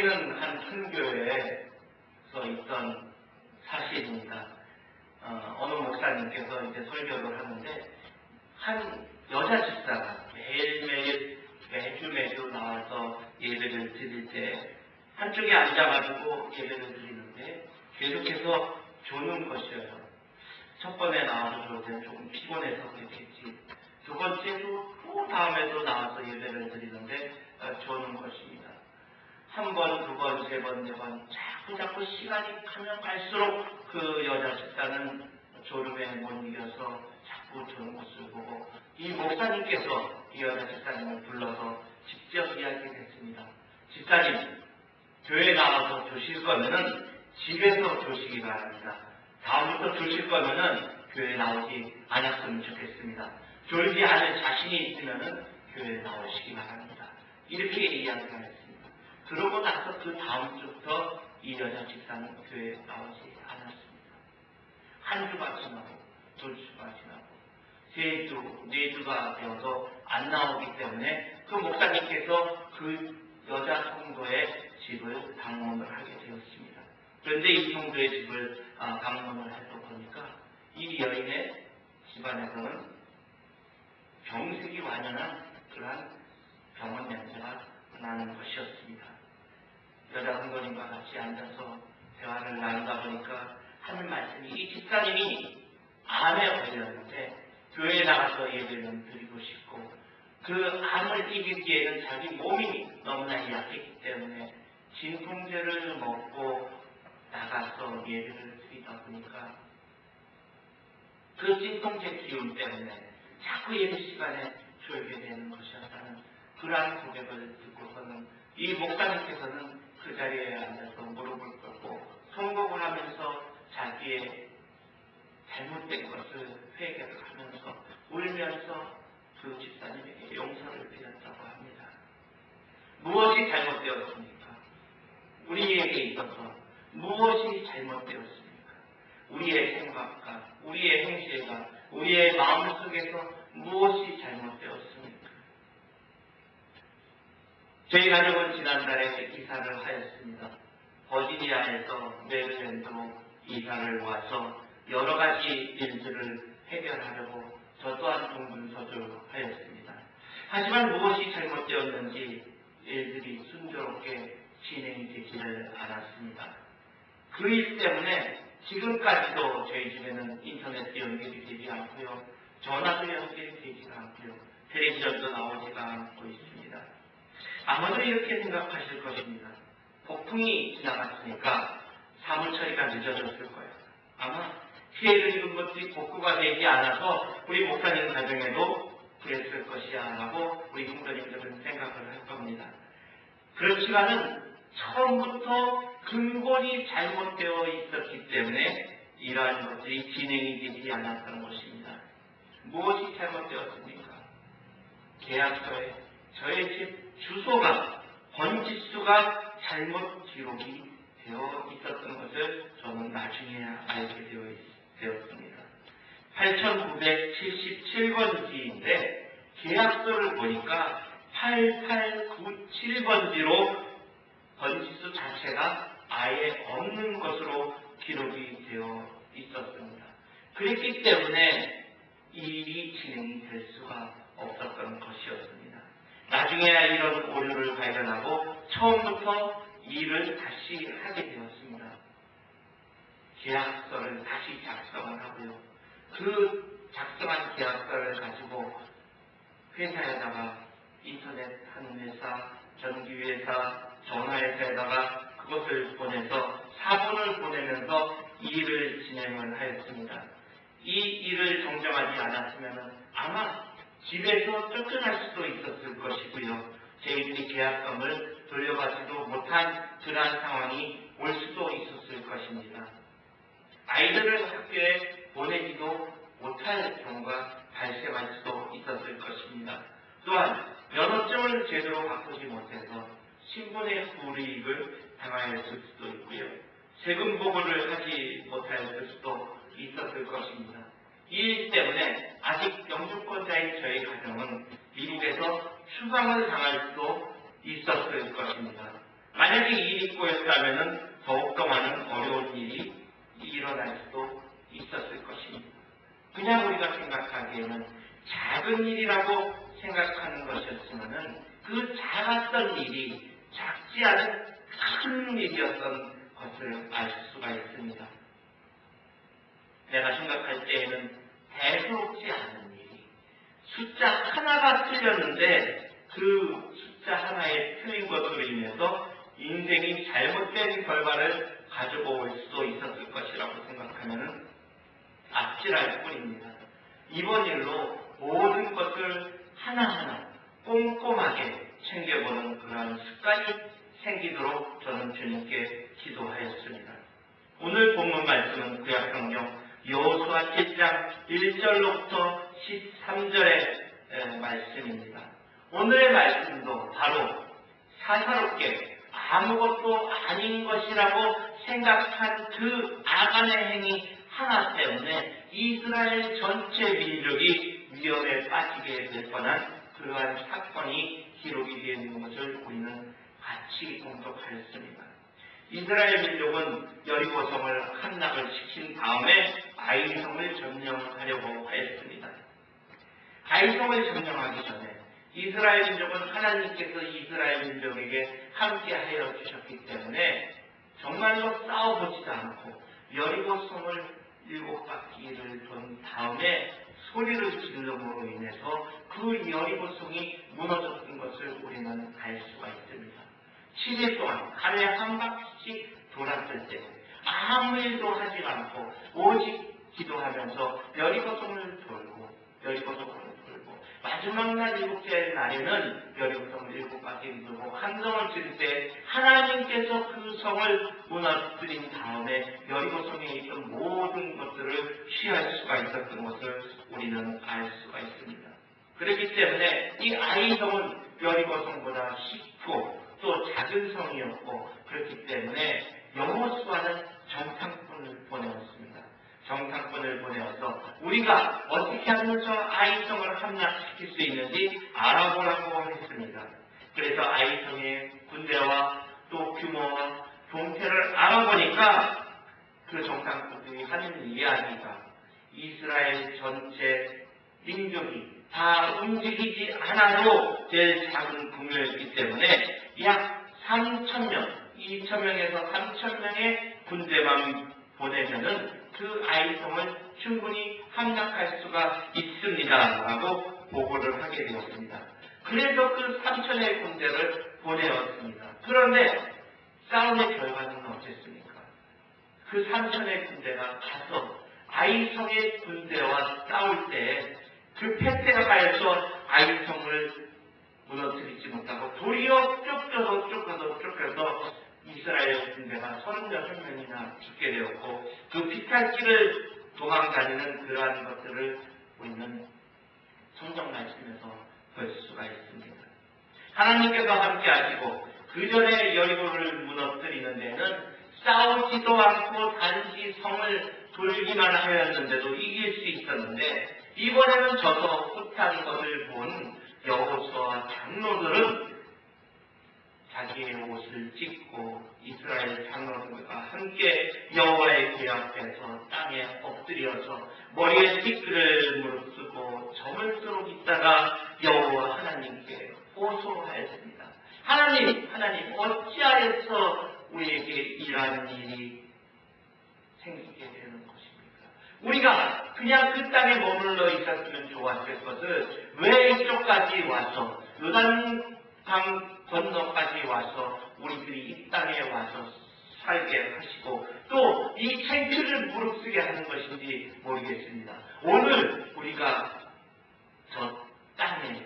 보이는 한 큰 교회에서 있던 사실입니다. 어느 목사님께서 이제 설교를 하는데 한 여자 집사가 매주 나와서 예배를 드릴 때 한쪽에 앉아가지고 예배를 드리는데 계속해서 조는 것이에요. 첫 번에 나와서 그럴 때는 조금 피곤해서 그랬겠지. 두 번째도 또 다음에도 나와서 예배를 드리는데 조는 것입니다. 한 번, 두 번, 세 번, 네 번 자꾸 시간이 가면 갈수록 그 여자 집사는 졸음에 못 이겨서 자꾸 조는 것을 보고 이 목사님께서 이 여자 집사님을 불러서 직접 이야기를 했습니다. 집사님, 교회에 나와서 조실 거면은 집에서 조시기 바랍니다. 다음부터 조실 거면은 교회에 나오지 않았으면 좋겠습니다. 졸지 않을 자신이 있으면은 교회에 나오시기 바랍니다. 이렇게 이야기를 했습니다. 그러고 나서 그 다음 주부터 이 여자 집사는 교회에 나오지 않았습니다. 한 주가 지나고 두 주가 지나고 세 주, 네 주가 되어서 안 나오기 때문에 그 목사님께서 그 여자 성도의 집을 방문을 하게 되었습니다. 그런데 이 성도의 집을 방문을 해서 보니까 이 여인의 집안에서는 병색이 완연한 그러한 병원 냄새가 나는 것이었습니다. 여자 성도님과 같이 앉아서 대화를 나누다 보니까 하는 말씀이 이 집사님이 암에 걸렸는데 교회에 나가서 예배는 드리고 싶고 그 암을 이기기에는 자기 몸이 너무나 약했기 때문에 진통제를 먹고 나가서 예배를 드리다 보니까 그 진통제 기운 때문에 자꾸 예배 시간에 졸게 되는 것이었다는 그러한 고백을 듣고서는 이 목사님께서는 그 자리에 앉아서 무릎을 꿇고 통곡을 하면서 자기의 잘못된 것을 회개를 하면서 울면서 그 집사님에게 용서를 드렸다고 합니다. 무엇이 잘못되었습니까? 우리에게 있어서 무엇이 잘못되었습니까? 우리의 생각과 우리의 행실과 우리의 마음속에서 무엇이 잘못되었습니까? 저희 가족은 지난달에 이사를 하였습니다. 버지니아에서 메릴랜드로 이사를 와서 여러 가지 일들을 해결하려고 저 또한 동분서주하였습니다. 하지만 무엇이 잘못되었는지 일들이 순조롭게 진행이 되지를 않았습니다. 그 일 때문에 지금까지도 저희 집에는 인터넷 연결이 되지 않고요. 전화도 연결이 되지가 않고요. 텔레비전도 나오지가 않고 있습니다. 아마도 이렇게 생각하실 것입니다. 폭풍이 지나갔으니까 사무처리가 늦어졌을 거예요. 아마 피해를 입은 것들이 복구가 되지 않아서 우리 목사님 가정에도 그랬을 것이야 라고 우리 성도님들은 생각을 할 겁니다. 그렇지만은 처음부터 근본이 잘못되어 있었기 때문에 이러한 것들이 진행이 되지 않았던 것입니다. 무엇이 잘못되었습니까? 계약서에 저의 집 주소가 번지수가 잘못 기록이 되어 있었던 것을 저는 나중에 알게 되었습니다. 8977번지인데 계약서를 보니까 8897번지로 번지수 자체가 아예 없는 것으로 기록이 되어 있었습니다. 그랬기 때문에 이 일이 진행이 될 수가 없었던 것이었습니다. 나중에야 이런 오류를 발견하고 처음부터 일을 다시 하게 되었습니다. 계약서를 다시 작성을 하고요. 그 작성한 계약서를 가지고 회사에다가 인터넷 하는 회사, 전기회사, 전화회사에다가 그것을 보내서 사본을 보내면서 일을 진행을 하였습니다. 이 일을 정정하지 않았으면 아마 집에서 쫓겨날 수도 있었을 것이고요. 저희들이 계약금을 돌려받지도 못한 그러한 상황이 올 수도 있었을 것입니다. 아이들을 학교에 보내지도 못할 경우가 발생할 수도 있었을 것입니다. 또한 면허증을 제대로 바꾸지 못해서 신분의 불이익을 당하였을 수도 있고요. 세금 보고를 하지 못하였을 수도 있었을 것입니다. 이 일 때문에 아직 영주권자인 저희 가정은 미국에서 추방을 당할 수도 있었을 것입니다. 만약에 이 일이 꼬였다면 더욱더 많은 어려운 일이 일어날 수도 있었을 것입니다. 그냥 우리가 생각하기에는 작은 일이라고 생각하는 것이었지만은 그 작았던 일이 작지 않은 큰 일이었던 것을 알 수가 있습니다. 내가 생각할 때에는 대수롭지 않은 일이 숫자 하나가 틀렸는데 그 숫자 하나에 틀린 것으로 인해서 인생이 잘못된 결과를 가지고 올 수도 있었을 것이라고 생각하면 아찔할 뿐입니다. 이번 일로 모든 것을 하나하나 꼼꼼하게 챙겨보는 그러한 습관이 생기도록 저는 주님께 기도하였습니다. 오늘 본문 말씀은 구약성경 여호수아 7장 1절로부터 13절의 말씀입니다. 오늘의 말씀도 바로 사사롭게 아무것도 아닌 것이라고 생각한 그 아간의 행위 하나 때문에 이스라엘 전체 민족이 위험에 빠지게 될 뻔한 그러한 사건이 기록이 되어 있는 것을 우리는 같이 공독하였습니다. 이스라엘 민족은 여리고성을 함락을 시킨 다음에 아이성을 점령하려고 하였습니다. 아이성을 점령하기 전에 이스라엘 민족은 하나님께서 이스라엘 민족에게 함께하여 주셨기 때문에 정말로 싸워보지도 않고 여리고성을 7바퀴를 돈 다음에 소리를 지름으로 인해서 그 여리고성이 무너졌던 것을 우리는 알 수가 있습니다. 7일 동안 하루에 한 바퀴씩 돌았을 때 아무 일도 하지 않고 오직 기도하면서 여리고성을 돌고 마지막 날 7째 날에는 여리고성을 7바퀴를 돌고 함성을 칠 때 하나님께서 그 성을 무너뜨린 다음에 여리고성에 있던 모든 것들을 취할 수가 있었던 것을 우리는 알 수가 있습니다. 그렇기 때문에 이 아이성은 여리고성보다 쉽고 또 작은 성이었고 그렇기 때문에 여호수아는 정탐꾼을 보내었습니다. 정탐꾼을 보내어서 우리가 어떻게 하면 저 아이성을 함락시킬 수 있는지 알아보라고 했습니다. 그래서 아이성의 군대와 또 규모와 동태를 알아보니까 그 정탐꾼들이 하는 이야기가 이스라엘 전체 민족이 다 움직이지 않아도 제일 작은 규모였기 때문에 약 3,000명, 2,000명에서 3,000명의 군대만 보내면은 그 아이성을 충분히 함락할 수가 있습니다라고 보고를 하게 되었습니다. 그래서 그 3,000의 군대를 보내었습니다. 그런데 싸움의 결과는 어땠습니까? 그 3,000의 군대가 가서 아이성의 군대와 싸울 때 그 패대가 가해서 아이성을 무너뜨리지 못하고 도리어 쫓겨서 이스라엘 군대가 36명이나 죽게 되었고 그 피탈길을 도망다니는 그러한 것들을 우리는 성경 말씀에서 볼 수가 있습니다. 하나님께서 함께 하시고 그 전에 여리고를 무너뜨리는 데는 싸우지도 않고 단지 성을 돌기만 하였는데도 이길 수 있었는데 이번에는 져서 후퇴한 것을 본 여호수아와 장로들은 자기의 옷을 찢고 이스라엘 장로들과 함께 여호와의 궤 앞에서 땅에 엎드려서 머리에 티끌을 무릅쓰고 점을 쓰고 있다가 여호와 하나님께 호소하였습니다. 하나님 어찌하여서 우리에게 이러한 일이 생기게 되는 것입니까? 우리가 그냥 그 땅에 머물러 있었으면 좋았을 것을 왜 이쪽까지 와서 요단강 건너까지 와서 우리들이 이 땅에 와서 살게 하시고 또 이 창피를 무릅쓰게 하는 것인지 모르겠습니다. 오늘 우리가 저 땅에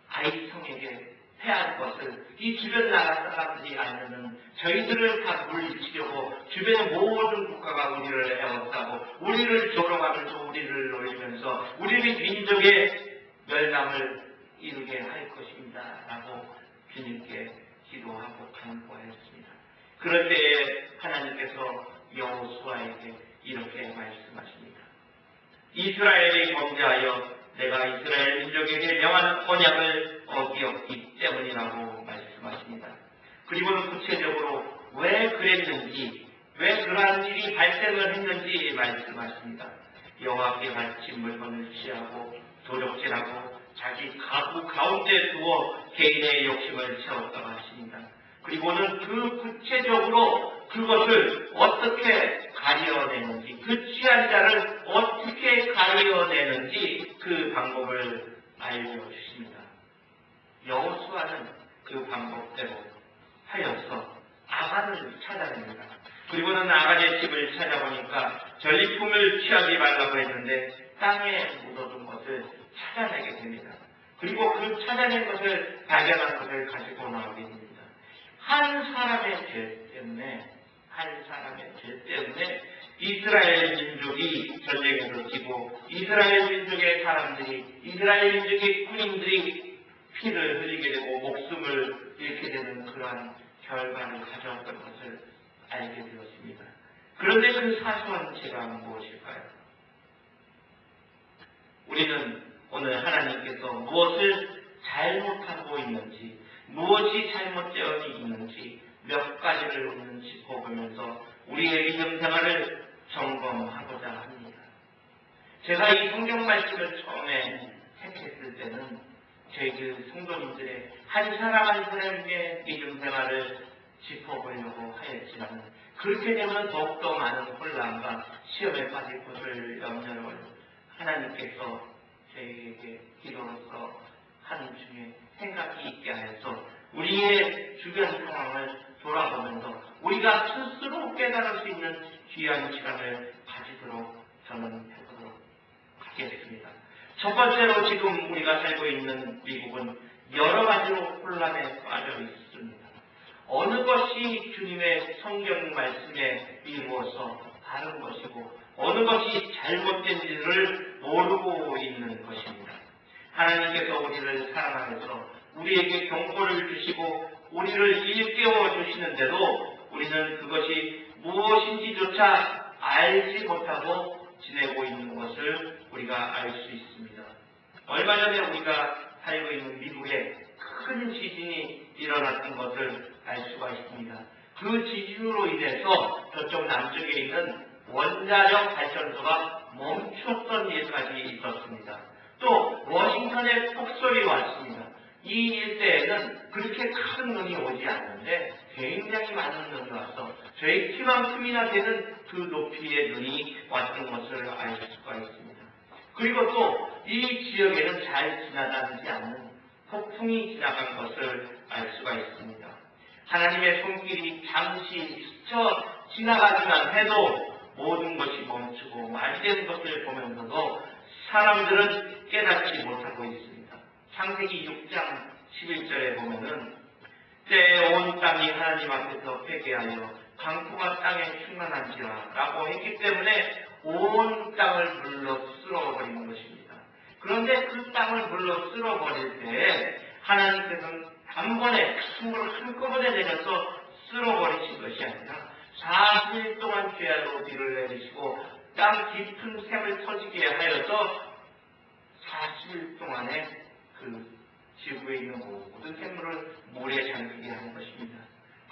아이성에게 패한 것을 이 주변 나라 사람들이 알면은 저희들을 다 물리치려고 주변의 모든 국가가 우리를 애워싸고 우리를 조롱하면서 우리를 놀리면서 우리의 민족의 멸망을 이루게 할 것입니다. 라고 주님께 기도하고 간구하였습니다. 그럴 때에 하나님께서 여호수아에게 이렇게 말씀하십니다. 이스라엘이 범죄하여 내가 이스라엘 민족에게 명하는 언약을 어기었기 때문이라고 말씀하십니다. 그리고 그리고는 구체적으로 왜 그랬는지, 왜 그러한 일이 발생을 했는지 말씀하십니다. 여호와께 바친 물건을 취하고 도적질하고 자기 가구 가운데 두어 개인의 욕심을 채웠다고 하십니다. 그리고는 그 구체적으로 그것을 어떻게 가려내는지, 그 취한 자를 어떻게 가려내는지 그 방법을 알려주십니다. 여호수아는 그 방법대로 하여서 아간을 찾아냅니다. 그리고는 아간의 집을 찾아보니까 전리품을 취하지 말라고 했는데 땅에 묻어둔 것을 찾아내게 됩니다. 그리고 그 찾아낸 것을 발견한 것을 가지고 나오게 됩니다. 한 사람의 죄 때문에 이스라엘 민족이 전쟁에서 지고 이스라엘 민족의 사람들이, 이스라엘 민족의 군인들이 피를 흘리게 되고 목숨을 잃게 되는 그러한 결과를 가져왔던 것을 알게 되었습니다. 그런데 그 사소한 죄가 무엇일까요? 우리는 오늘 하나님께서 무엇을 잘못하고 있는지, 무엇이 잘못되어 있는지 몇 가지를 오늘 짚어보면서 우리의 믿음 생활을 점검하고자 합니다. 제가 이 성경 말씀을 처음에 택했을 때는 저희 그 성도님들의 한 사람 한 사람의 믿음 생활을 짚어보려고 하였지만 그렇게 되면 더욱더 많은 혼란과 시험에 빠질 것을 염려를 하나님께서 저희에게 기도로서 하는 중에 생각이 있게 하여서 우리의 주변 상황을 돌아보면서 우리가 스스로 깨달을 수 있는 귀한 시간을 가지도록 저는 해보도록 하겠습니다. 첫 번째로 지금 우리가 살고 있는 미국은 여러 가지로 혼란에 빠져 있습니다. 어느 것이 주님의 성경 말씀에 이루어서 다른 것이고 어느 것이 잘못된지를 모르고 있는 것입니다. 하나님께서 우리를 사랑하면서 우리에게 경고를 주시고 우리를 일깨워 주시는데도 우리는 그것이 무엇인지조차 알지 못하고 지내고 있는 것을 우리가 알 수 있습니다. 얼마 전에 우리가 살고 있는 미국에 큰 지진이 일어났던 것을 알 수가 있습니다. 그 지진으로 인해서 저쪽 남쪽에 있는 원자력 발전소가 멈췄던 일까지 있었습니다. 또 워싱턴에 폭설이 왔습니다. 이 일대에는 그렇게 큰 눈이 오지 않는데 굉장히 많은 눈이 와서 저희 키만큼이나 되는 그 높이의 눈이 왔던 것을 알 수가 있습니다. 그리고 또 이 지역에는 잘 지나다니지 않는 폭풍이 지나간 것을 알 수가 있습니다. 하나님의 손길이 잠시 스쳐 지나가기만 해도 모든 것이 멈추고 말이 되는 것을 보면서도 사람들은 깨닫지 못하고 있습니다. 창세기 6장 11절에 보면은 때에 온 땅이 하나님 앞에서 회개하여 강포가 땅에 충만한지라 라고 했기 때문에 온 땅을 물로 쓸어버리는 것입니다. 그런데 그 땅을 물로 쓸어버릴 때 하나님께서는 단번에 큰 물을 한꺼번에 내려서 쓸어버리신 것이 아니라 40일 동안 죄로 비를 내리시고 땅 깊은 샘을 터지게 하여서 40일 동안에 그 지구에 있는 모든 샘물을 물에 잠기게 하는 것입니다.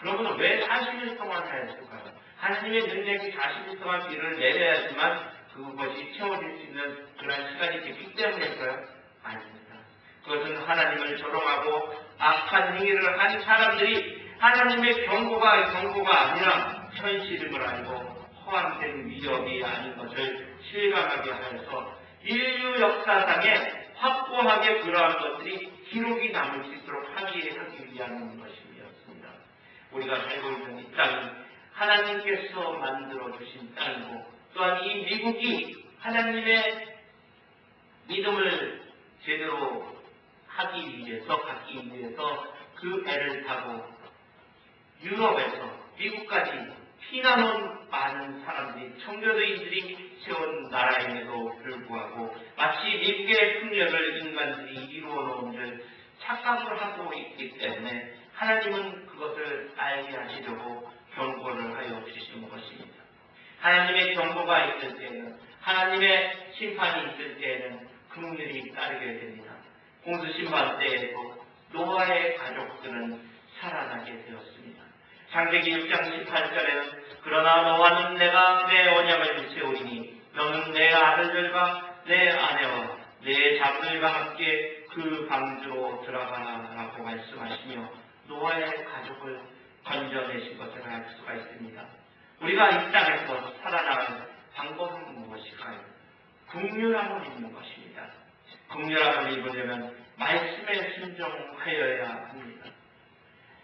그러면 왜 40일 동안 하였을까요? 하나님의 능력이 40일 동안 비를 내려야지만 그것이 채워질 수 있는 그런 시간이 됐기 때문일까요? 아닙니다. 그것은 하나님을 조롱하고 악한 행위를 한 사람들이 하나님의 경고가 아니라 현실임을 알고 허황된 위협이 아닌 것을 실감하게 하여서 인류 역사상에 확고하게 그러한 것들이 기록이 남을 수 있도록 하기 위한 것이었습니다. 우리가 살고 있는 이 땅이 하나님께서 만들어 주신 땅이고 또한 이 미국이 하나님의 믿음을 제대로 갖기 위해서 그 배를 타고 유럽에서 미국까지 피난 온 많은 사람들이, 청교도인들이 세운 나라임에도 불구하고 마치 미국의 승려를 인간들이 이루어 놓은 줄 착각을 하고 있기 때문에 하나님은 그것을 알게 하시려고 경고를 하여 주시는 것입니다. 하나님의 경고가 있을 때에는, 하나님의 심판이 있을 때에는 긍휼이 따르게 됩니다. 공수심판 때에도 노아의 가족들은 살아나게 되었습니다. 창세기 6장 18절에는 그러나 너와는 내가 내 언약을 세우리니 너는 내 아들들과 내 아내와 내 자손들과 함께 그 방주로 들어가라고 말씀하시며 노아의 가족을 건져내신 것을 알 수가 있습니다. 우리가 이 땅에서 살아나갈 방법은 무엇일까요? 긍휼함을 입는 것입니다. 긍휼함을 입으려면 말씀에 순종하여야 합니다.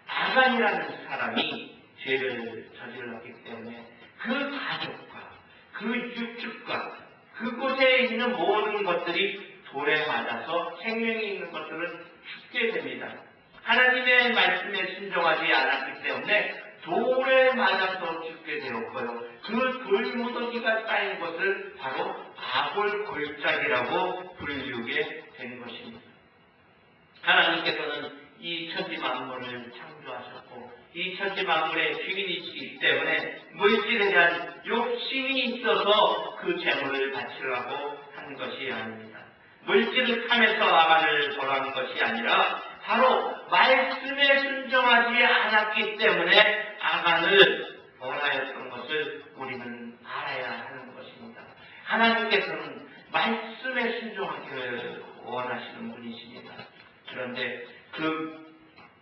아간이라는 사람이 죄를 저질렀기 때문에 그 가족과 그 육축과 그곳에 있는 모든 것들이 돌에 맞아서 생명이 있는 것들은 죽게 됩니다. 하나님의 말씀에 순종하지 않았기 때문에 돌에 맞아서 죽게 되었고요. 그 돌무더기가 쌓인 것을 바로 아골골짜기라고 부르게 된 것입니다. 하나님께서는 이 천지 만물을 창조하셨고 이 천지 만물의 주인이시기 때문에 물질에 대한 욕심이 있어서 그 재물을 바치려고 한 것이 아닙니다. 물질을 탐해서 아간을 벌하는 것이 아니라 바로 말씀에 순종하지 않았기 때문에 아간을 벌하였던 것을 우리는 알아야 하는 것입니다. 하나님께서는 말씀에 순종하기를 원하시는 분이십니다. 그런데 그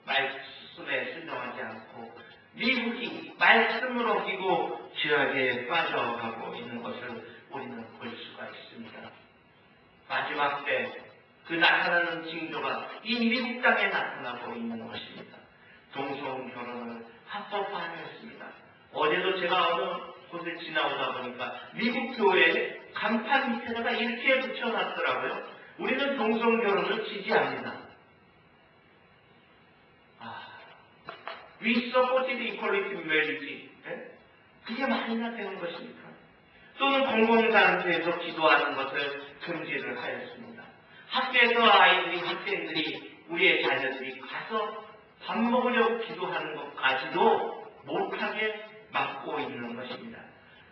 말씀에 순종하지 않고 미국이 말씀을 어기고 죄악에 빠져가고 있는 것을 우리는 볼 수가 있습니다. 마지막 때 그 나타나는 징조가 이 미국 땅에 나타나고 있는 것입니다. 동성결혼을 합법화하였습니다. 어제도 제가 어느 곳에 지나오다 보니까 미국 교회 간판 밑에다가 이렇게 붙여놨더라고요. 우리는 동성결혼을 지지합니다. We support the equality marriage. 그게 말이나 되는 것입니까? 또는 공공단체에서 기도하는 것을 금지를 하였습니다. 학교에서 학생들이, 우리의 자녀들이 가서 밥 먹으려고 기도하는 것까지도 못하게 막고 있는 것입니다.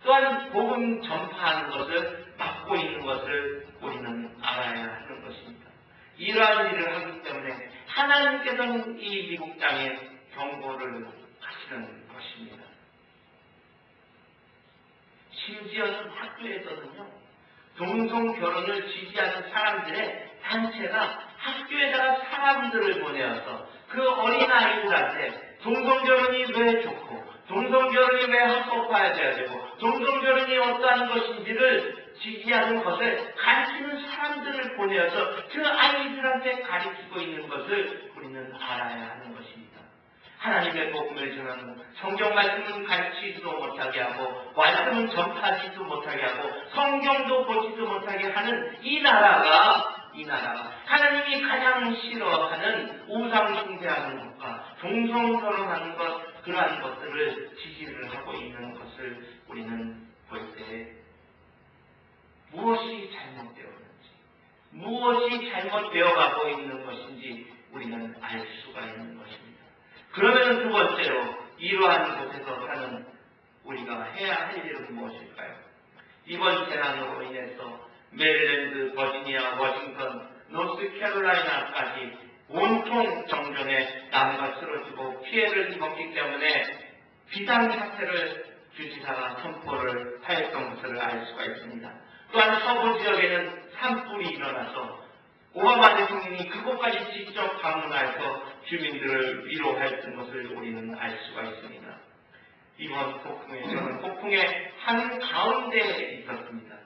또한 복음 전파하는 것을 막고 있는 것을 우리는 알아야 하는 것입니다. 이러한 일을 하기 때문에 하나님께서는 이 미국 땅에 경고를 하시는 것입니다. 심지어는 학교에서는요, 동성결혼을 지지하는 사람들의 단체가 학교에다가 사람들을 보내어서 그 어린아이들한테 동성결혼이 왜 좋고 동성결혼이 왜 합법화해야 되고 동성결혼이 어떠한 것인지를 지지하는 것을 가르치는 사람들을 보내어서 그 아이들한테 가르치고 있는 것을 우리는 알아야 하는 것입니다. 하나님의 복음을 전하는 성경 말씀은 가르치지도 못하게 하고 말씀은 전파하지도 못하게 하고 성경도 보지도 못하게 하는 이 나라가 하나님이 가장 싫어하는 우상 숭배하는 것과 동성결혼하는 것, 그러한 것들을 지지를 하고 있는 것을 우리는 볼 때 무엇이 잘못되었는지, 무엇이 잘못되어가고 있는 것인지 우리는 알 수가 있는 것입니다. 그러면 두 번째로 이러한 곳에서 사는 우리가 해야 할 일은 무엇일까요? 이번 재난으로 인해서 메릴랜드, 버지니아, 워싱턴, 노스캐롤라이나까지 온통 정전에 나무가 쓰러지고 피해를 입었기 때문에 비상사태를 주지사가 선포를 하였던 것을 알 수가 있습니다. 또한 서부 지역에는 산불이 일어나서 오바마 대통령이 그곳까지 직접 방문해서 주민들을 위로했던 것을 우리는 알 수가 있습니다. 이번 폭풍에서는 폭풍의 한가운데에 있었습니다.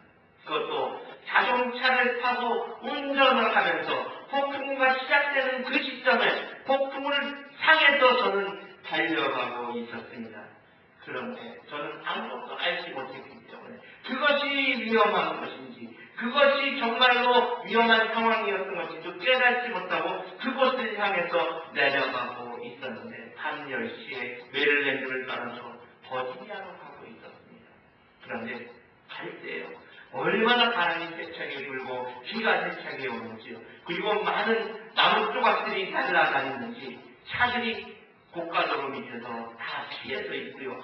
그것도 자동차를 타고 운전을 하면서 폭풍우가 시작되는 그 시점에 폭풍을 향해서 저는 달려가고 있었습니다. 그런데 저는 아무것도 알지 못했기 때문에 그것이 위험한 것인지, 그것이 정말로 위험한 상황이었던 것인지 깨닫지 못하고 그곳을 향해서 내려가고 있었는데 밤 10시에 메릴랜드를 따라서 버지니아로 가고 있었습니다. 그런데 갈 때요, 얼마나 바람이 세차게 불고 비가 세차게 오는지요. 그리고 많은 나무 조각들이 날아다니는지 차들이 고가도로 밑에서 다 피해서 있고요.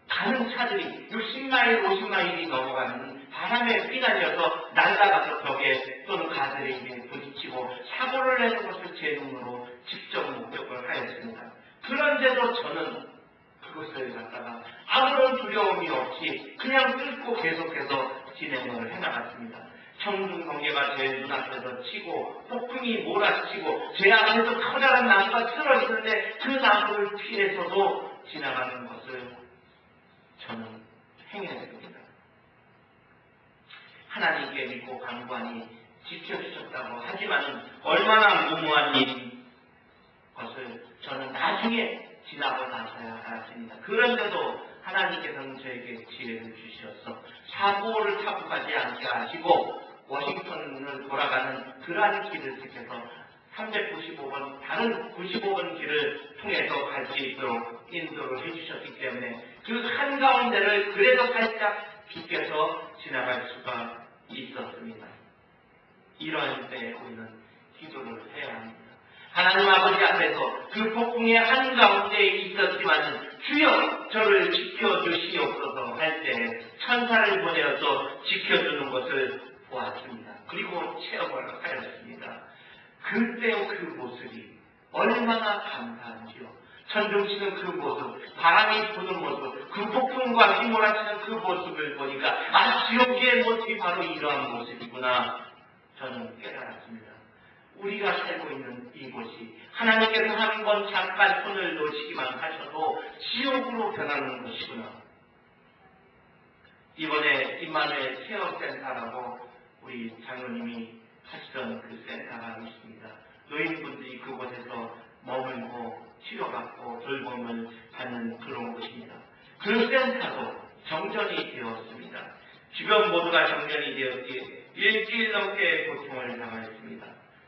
다른 차들이 60마일, 50마일이 넘어가는 바람에 휘날려서 날아가서 벽에 또는 가드레일에 부딪히고 사고를 내는 것을 제 눈으로 직접 목격을 하였습니다. 그런데도 저는 그것을 갖다가 아무런 두려움이 없이 그냥 뚫고 계속해서 진행을 해나갔습니다. 청중경계가 제 눈앞에서 치고 폭풍이 몰아치고 제 앞에서 커다란 나무가 쓰러지는데 그 나무를 피해서도 지나가는 것을 저는 행했습니다. 하나님께 믿고 간구하니 지켜주셨다고 하지만 얼마나 무모한 일인 것을 저는 나중에 지나고 나서야 알았습니다. 그런데도 하나님께서는 저에게 지혜를 주셔서 사고를 타고 가지 않게 하시고 워싱턴을 돌아가는 그러한 길을 택해서 395번 다른 95번 길을 통해서 갈 수 있도록 인도를 해주셨기 때문에 그 한가운데를 그래도 살짝 비껴서 지나갈 수가 있었습니다. 이런 때에 우리는 기도를 해야 합니다. 하나님 아버지 앞에서 그 폭풍의 한가운데에 있었지만 주여 저를 지켜주시옵소서 할 때 천사를 보내어서 지켜주는 것을 보았습니다. 그리고 체험을 하였습니다. 그때의 그 모습이 얼마나 감사한지요. 천둥치는 그 모습, 바람이 부는 모습, 그 폭풍과 휘몰아치는 그 모습을 보니까 지옥의 모습이 바로 이러한 모습이구나 저는 깨달았습니다. 우리가 살고 있는 이곳이 하나님께서 한 번 잠깐 손을 놓으시기만 하셔도 지옥으로 변하는 것이구나. 이번에 임마누엘 체험센터라고 우리 장로님이 하시던 그 센터가 있습니다. 노인분들이 그곳에서 머물고 치료받고 돌봄을 받는 그런 곳입니다. 그 센터도 정전이 되었습니다. 주변 모두가 정전이 되었기에 일주일 넘게 고통을 당하였습니다.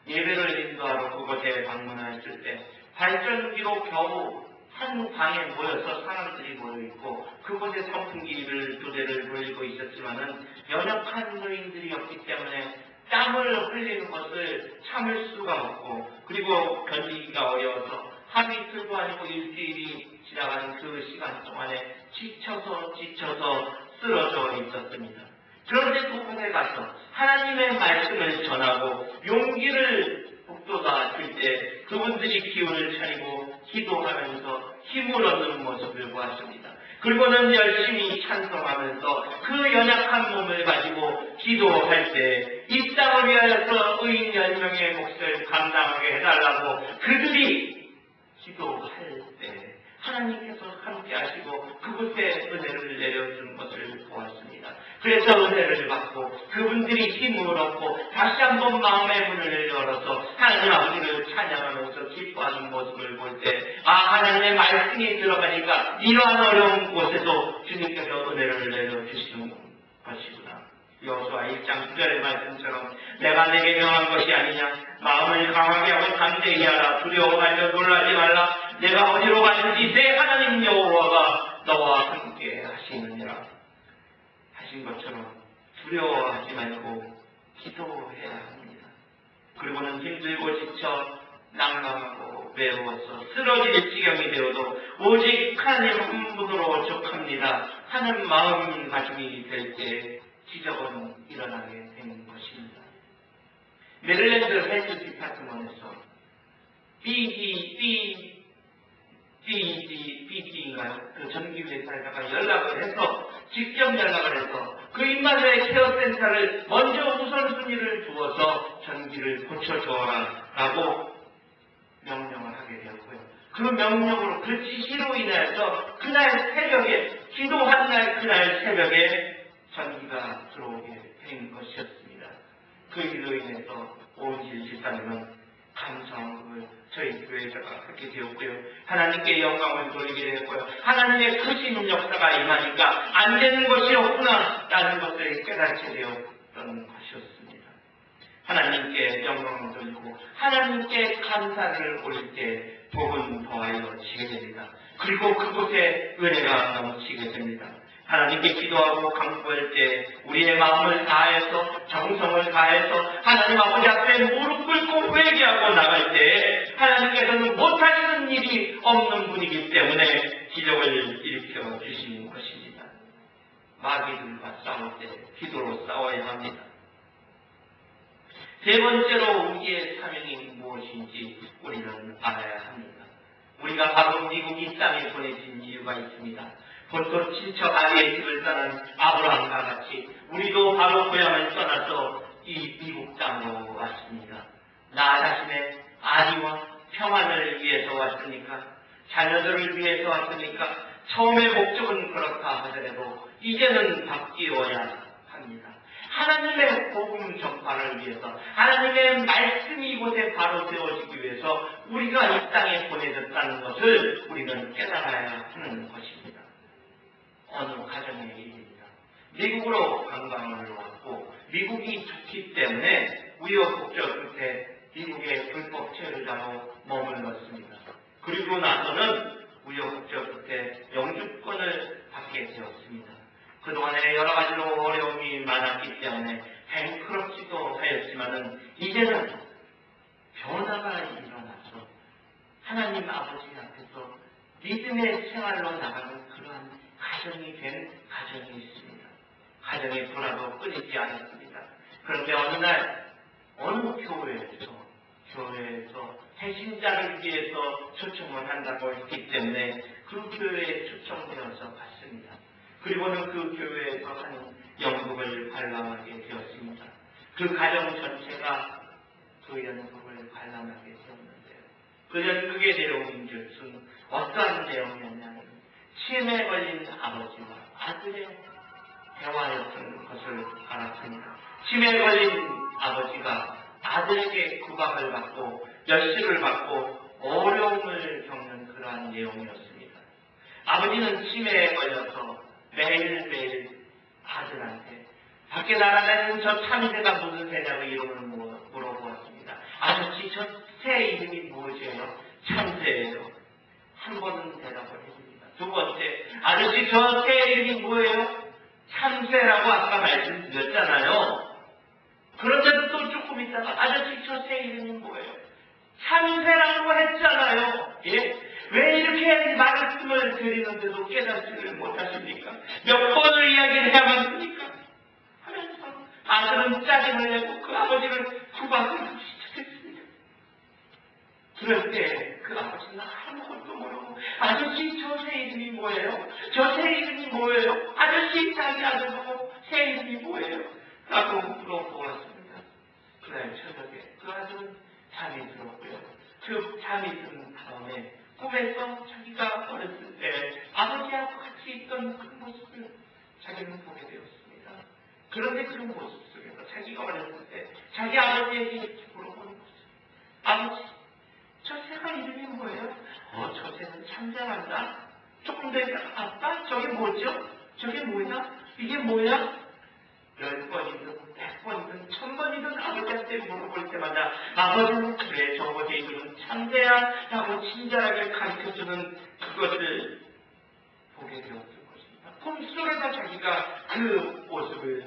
예배를 인도하러 그곳에 방문했을 때 발전기로 겨우 한 방에 모여서 사람들이 모여있고 그곳에 선풍기를 두 대를 돌리고 있었지만은 연약한 노인들이었기 때문에 땀을 흘리는 것을 참을 수가 없고 그리고 견디기가 어려워서 하루 이틀도 아니고 일주일이 지나가는 그 시간 동안에 지쳐서 쓰러져 있었습니다. 그런데 그곳에 가서 하나님의 말씀을 전하고 용기를 북돋아 줄 때 그분들이 기운을 차리고 기도하면서 힘을 얻는 모습을 보았습니다. 그리고는 열심히 찬송하면서 그 연약한 몸을 가지고 기도할 때 이 땅을 위하여서 의인 10명의 몫을 감당하게 해달라고 그들이 기도할 때 하나님께서 함께 하시고 그곳에 은혜를 내려주는 것을 보았습니다. 그래서 은혜를 받고 그분들이 힘을 얻고 다시 한번 마음의 문을 열어서 하나님 아버지를 찬양하면서 기뻐하는 모습을 볼 때 하나님의 말씀이 들어가니까 이러한 어려운 곳에도 주님께서 은혜를 내려주시는 것이구나. 여호수아 1장 9절의 말씀처럼 내가 내게 명한 것이 아니냐 마음을 강하게 하고 담대히 하라 두려워하며 놀라지 말라 내가 어디로 가든지 내 하나님 여호와가 너와 함께 하시느니라 하신 것처럼 두려워하지 말고 기도해야 합니다. 그리고는 힘들고 지쳐 낭망하고 외로워서 쓰러질 지경이 되어도 오직 하나님 한 분으로 족합니다 하는 마음가짐이 될 때 기적은 일어나게 되는 것입니다. 메릴랜드 헬스 디파트먼에서 BD인가요? 그 전기회사에다가 연락을 해서 직접 연락을 해서 그 임마누엘 케어센터를 먼저 우선순위를 두어서 전기를 고쳐줘라 라고 명령을 하게 되었고요. 그 명령으로 그 지시로 인해서 그날 새벽에 기도한 날 그날 새벽에 전기가 들어오게 된 것이었습니다. 그 일로 인해서 오은질 집사님은 감사함을 저희 교회에다가 하게 되었고요. 하나님께 영광을 돌리게 되었고요. 하나님의 크신 역사가 임하니까 안 되는 것이 없구나 라는 것을 깨닫게 되었던 것이었습니다. 하나님께 영광을 돌리고 하나님께 감사를 올릴 때 복은 더하여 지게 됩니다. 그리고 그곳에 은혜가 넘치게 됩니다. 하나님께 기도하고 간구할 때 우리의 마음을 다해서 정성을 다해서 하나님 아버지 앞에 무릎 꿇고 회개하고 나갈 때 하나님께서는 못하시는 일이 없는 분이기 때문에 기적을 일으켜 주시는 것입니다. 마귀들과 싸울 때 기도로 싸워야 합니다. 세 번째로 우리의 사명이 무엇인지 우리는 알아야 합니다. 우리 우리가 바로 미국 이 땅에 보내진 이유가 있습니다. 본토 친척 아비의 집을 떠난 아브라함과 같이 우리도 바로 고향을 떠나서 이 미국 땅으로 왔습니다. 나 자신의 아리와 평안을 위해서 왔으니까, 자녀들을 위해서 왔으니까, 처음의 목적은 그렇다 하더라도 이제는 바뀌어야 합니다. 하나님의 복음 전파를 위해서, 하나님의 말씀이 이곳에 바로 세워지기 위해서 우리가 이 땅에 보내졌다는 것을 우리는 깨달아야 하는 것입니다. 어느 가정의 일입니다. 미국으로 관광을 왔고 미국이 좋기 때문에 우여곡절 끝에 미국의 불법 체류자로 머물렀습니다. 그리고 나서는 우여곡절 끝에 영주권을 받게 되었습니다. 그동안에 여러 가지로 어려움이 많았기 때문에 뱅크럽지도 하였지만은 이제는 변화가 일어나서 하나님 아버지 앞에서 믿음의 생활로 나가는 그러한 가정이 된 가정이 있습니다. 가정의 불화도 끊이지 않았습니다. 그런데 어느 날 어느 교회에서 해신자를 위해서 초청을 한다고 했기 때문에 그 교회에 초청되어서 갔습니다. 그리고는 그 교회에서 한 연극을 관람하게 되었습니다. 그 가정 전체가 그 연극을 관람하게 되었는데요. 그 연극의 내용인 것은 어떠한 내용이었냐면 치매에 걸린 아버지와 아들의 대화였던 것을 알았습니다. 치매에 걸린 아버지가 아들에게 구박을 받고 열심을 받고 어려움을 겪는 그러한 내용이었습니다. 아버지는 치매에 걸려서 매일매일 아들한테 밖에 날아다니는 저 참새가 무슨 새냐고 이름을 물어보았습니다. 아저씨 저 새 이름이 무엇이에요? 참새예요. 한 번은 대답을 해줍니다. 두 번째, 아저씨 저 새 이름이 뭐예요? 참새라고 아까 말씀드렸잖아요. 그런데도 또 조금 있다가 아저씨 저 새 이름이 뭐예요? 참새라고 했잖아요. 예? 왜 이렇게 말씀을 드리는데도 깨닫지를 못하십니까? 몇 번을 이야기를 해야겠습니까? 하면서 아들은 짜증을 내고 그 아버지를 구박을 하기 시작했습니다. 그럴 때 그 아버지는 아무것도 모르고 아저씨 저 새 이름이 뭐예요? 저 새 이름이 뭐예요? 아저씨 자기 아들 보고 새 이름이 뭐예요? 라고 물어보았습니다. 그날 저녁에 그 아들은 잠이 들었고요. 그 잠이 든 다음에 꿈에서 자기가 어렸을 때 아버지하고 같이 있던 그 모습을 자기는 보게 되었습니다. 그런데 그 모습 속에서 자기가 어렸을 때 자기 아버지에게 이렇게 물어보는 거죠. 아버지, 저 새가 이름이 뭐예요? 저 새는 참새란다. 조금 더 아빠, 저게 뭐죠? 저게 뭐야? 이게 뭐야? 10번이든 100번이든 1000번이든 아버지한테 물어볼 때마다 아버지는 그래 저것의 이름은 참새야 라고 친절하게 가르쳐주는 그것을 보게 되었던 것입니다. 꿈속에서 자기가 그 모습을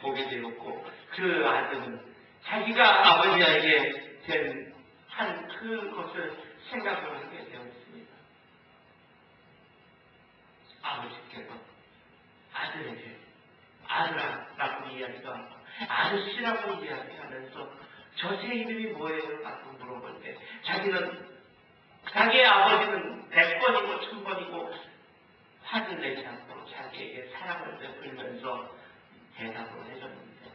보게 되었고 그 아들은 자기가 아버지에게 된 한 그것을 생각을 하게 되었습니다. 아버지께서 아들에게 아들아 라고 이야기도 하고 아저씨라고 이야기하면서 저 새 이름이 뭐예요? 라고 물어볼 때 자기의 아버지는 100번이고 1000번이고 화를 내지 않고 자기에게 사랑을 베풀면서 대답을 해줬는데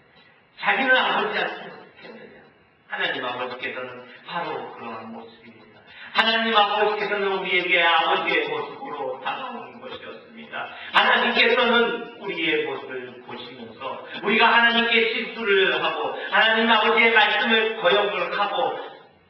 자기는 아버지한테 어떻게 했느냐? 하나님 아버지께서는 바로 그러한 모습입니다. 하나님 아버지께서는 우리에게 아버지의 모습으로 다가오는 것이었습니다. 하나님께서는 우리의 모습을 보시면서 우리가 하나님께 실수를 하고 하나님 아버지의 말씀을 거역을 하고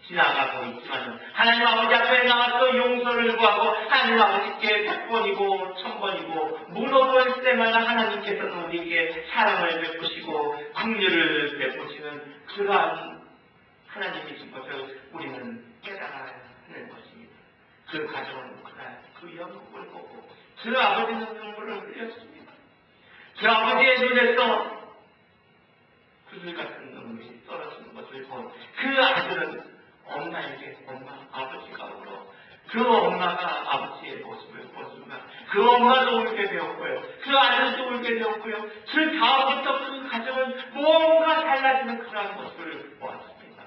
지나가고 있지만 하나님 아버지 앞에 나와서 용서를 구하고 하나님 아버지께 100번이고 1000번이고 물어볼 때마다 하나님께서는 우리에게 사랑을 베푸시고 긍휼을 베푸시는 그러한 하나님이신 것을 우리는 깨달아야 하는 것입니다. 그 가정은 그날 그 연극을 보고 그 아버지는 눈물을 흘렸습니다. 그 아버지의 눈에서 구슬 같은 눈물이 떨어지는 것을 본 그 아들은 엄마에게 엄마, 아버지가 울어. 그 엄마가 아버지의 모습을 본 순간 그 엄마도 울게 되었고요. 그 아들도 울게 되었고요. 그 다음부터 그 가정은 뭔가 달라지는 그러한 모습을 보았습니다.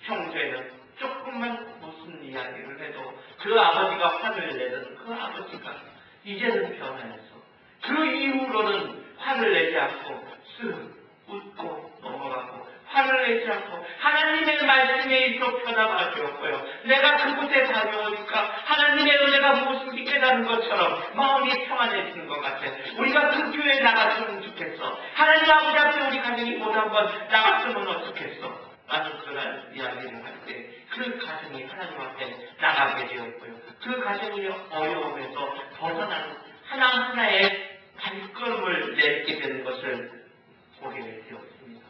형제는 조금만 무슨 이야기를 해도 그 아버지가 화를 내던 그 아버지가 이제는 변화했어. 그 이후로는 화를 내지 않고 쓱 웃고 넘어가고 화를 내지 않고 하나님의 말씀에 있어 변화가 되었고요. 내가 그곳에 다녀오니까 하나님의 은혜가 무엇인지 깨닫는 것처럼 마음이 평안해지는 것 같아. 우리가 그 교회에 나갔으면 좋겠어. 하나님 아버지 앞에 우리 가정이 모두 한번 나갔으면 어떻겠어. 나는 그런 이야기를 할 때 그 가정이 하나님 앞에 나가게 되었고요. 그 가정이 어려움에서 벗어나는 하나하나의 발걸음을 내딛게 되는 것을 보게 되었습니다.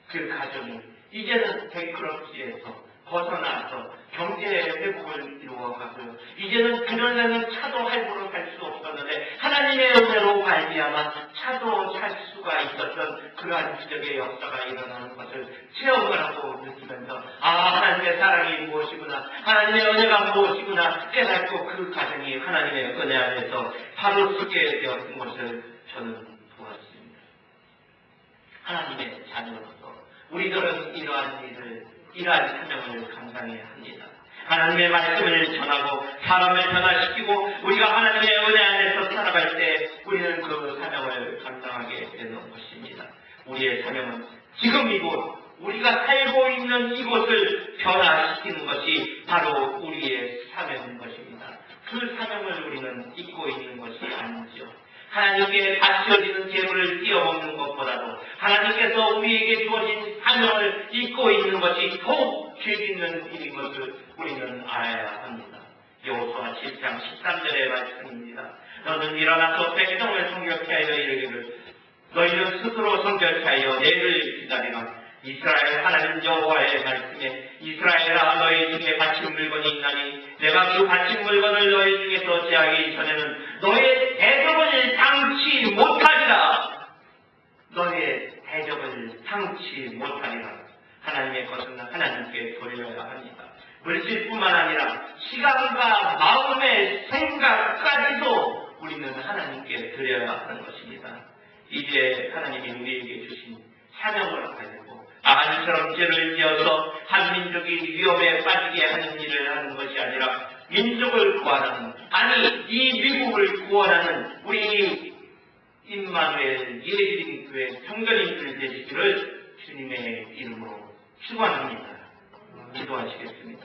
그 가정이 이제는 뱅크럽시에서 벗어나서 경제 회복을 이루어가고요. 이제는 그전에는 차도 할부로 살 수 없었는데 하나님의 은혜로 말미암아 차도 살 수가 있었던 그러한 기적의 역사가 일어나는 것을 체험을 하고 느끼면서 하나님의 사랑이 무엇이구나, 하나님의 은혜가 무엇이구나 깨닫고 그 가정이 하나님의 은혜 안에서 바로 서게 되었던 것을 저는 보았습니다. 하나님의 자녀로서 우리들은 이러한 사명을 감당해야 합니다. 하나님의 말씀을 전하고 사람을 변화시키고 우리가 하나님의 은혜 안에서 살아갈 때 우리는 그 사명을 감당하게 되는 것입니다. 우리의 사명은 지금 이곳, 우리가 살고 있는 이곳을 변화시키는 것이 바로 우리의 사명인 것입니다. 그 사명을 우리는 잊고 있는 것이 아니죠. 하나님께 바쳐지는 재물을 띄어먹는 것보다도 하나님께서 우리에게 주어진 사명을 잊고 있는 것이 더욱 죄 짓는 일인 것을 우리는 알아야 합니다. 여호수아 7장 13절의 말씀입니다. 너는 일어나서 백성을 성결케 하여 이르기를 너희는 스스로 성결케 하여 내를 기다리라. 이스라엘 하나님 여호와의 말씀에 이스라엘아 너희 중에 바친 물건이 있나니 내가 그 바친 물건을 너희 중에서 제하기 전에는 너의 대적을 당치 못하리라. 너의 대적을 당치 못하리라. 하나님의 것은 하나님께 돌려야 합니다. 물질뿐만 아니라 시간과 마음의 생각까지도 우리는 하나님께 드려야 하는 것입니다. 이제 하나님이 우리에게 주신 사명을 가지고 아간처럼 죄를 지어서 한 민족이 위험에 빠지게 하는 일을 하는 것이 아니라 민족을 구원하는, 아니 이 미국을 구원하는 우리 임마누엘 예수님 교회 성전인들 되시기를 주님의 이름으로 축원합니다. 기도하시겠습니다.